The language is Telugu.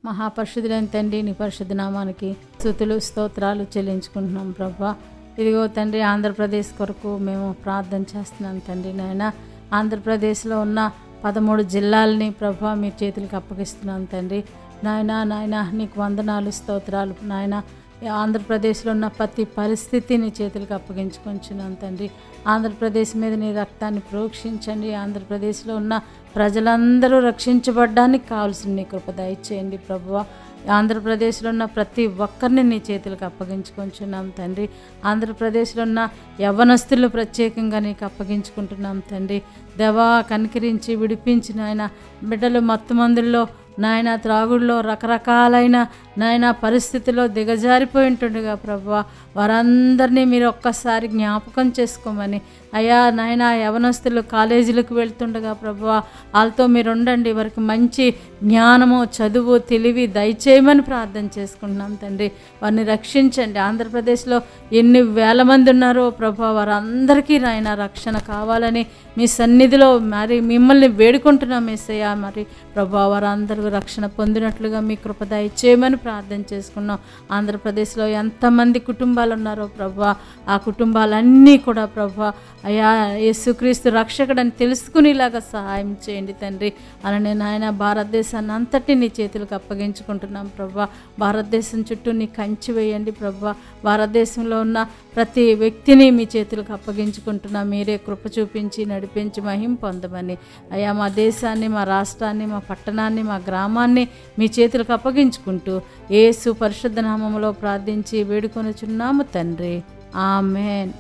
మహాపరిశుద్ధులైన తండ్రి, నీ పరిశుద్ధ నామానికి స్తుతులు స్తోత్రాలు చెల్లించుకుంటున్నాం ప్రభా. ఇదిగో తండ్రి, ఆంధ్రప్రదేశ్ కొరకు మేము ప్రార్థన చేస్తున్నాం తండ్రి. నాయన ఆంధ్రప్రదేశ్లో ఉన్న 13 జిల్లాలని ప్రభా మీ చేతులకు అప్పగిస్తున్నాం తండ్రి. నాయన నీకు వందనాలు స్తోత్రాలు. నాయన ఆంధ్రప్రదేశ్లో ఉన్న ప్రతి పరిస్థితిని చేతులకు అప్పగించుకొంచున్నాం తండ్రి. ఆంధ్రప్రదేశ్ మీద నీ రక్తాన్ని ప్రోక్షించండి. ఆంధ్రప్రదేశ్లో ఉన్న ప్రజలందరూ రక్షించబడ్డానికి కావాల్సిన నీ కృప దయచేయండి ప్రభువా. ఆంధ్రప్రదేశ్లో ఉన్న ప్రతి ఒక్కరిని నీ చేతులకు అప్పగించుకుంటున్నాం తండ్రి. ఆంధ్రప్రదేశ్లో ఉన్న యవ్వనస్తులు ప్రత్యేకంగా నీకు అప్పగించుకుంటున్నాం తండ్రి. దేవా, కనికరించి విడిపించి నాయన బిడ్డలు మత్తుమందుల్లో నాయన త్రాగుల్లో రకరకాలైన నాయన పరిస్థితిలో దిగజారిపోయి ఉంటుండగా ప్రభువా, వారందరినీ మీరు ఒక్కసారి జ్ఞాపకం చేసుకోమని అయ్యా నాయన యవనస్తులు కాలేజీలకు వెళ్తుండగా ప్రభువా వాళ్ళతో మీరు ఉండండి. వారికి మంచి జ్ఞానము, చదువు, తెలివి దయచేయమని ప్రార్థన చేసుకుంటున్నాం తండ్రి. వారిని రక్షించండి. ఆంధ్రప్రదేశ్లో ఎన్ని వేల మంది ఉన్నారో ప్రభువా, వారందరికీ నాయన రక్షణ కావాలని మీ సన్నిధిలో మరి మిమ్మల్ని వేడుకుంటున్నాం యేసయ్యా. మరి ప్రభువా, వారందరూ రక్షణ పొందినట్లుగా మీ కృప దయచేయమని ప్రార్థన చేసుకున్నాం. ఆంధ్రప్రదేశ్లో ఎంతమంది కుటుంబాలు ఉన్నారో ప్రభువా, ఆ కుటుంబాలన్నీ కూడా ప్రభువా అయ్యా యేసుక్రీస్తు రక్షకుడని తెలుసుకునేలాగా సహాయం చేయండి తండ్రి. అలానే నాయన భారతదేశాన్ని అంతటి నీ చేతులకు అప్పగించుకుంటున్నాం ప్రభువా. భారతదేశం చుట్టూ నీ కంచి వేయండి ప్రభువా. భారతదేశంలో ఉన్న ప్రతి వ్యక్తిని మీ చేతులకు అప్పగించుకుంటున్నాం. మీరే కృప చూపించి నడిపించి మహిమ పొందమని అయ్యా మా దేశాన్ని, మా రాష్ట్రాన్ని, మా పట్టణాన్ని, మా గ్రామాన్ని మీ చేతులకు అప్పగించుకుంటూ యేసు పరిశుద్ధ నామములో ప్రార్థించి వేడుకొనుచున్నాము తండ్రి. ఆమేన్.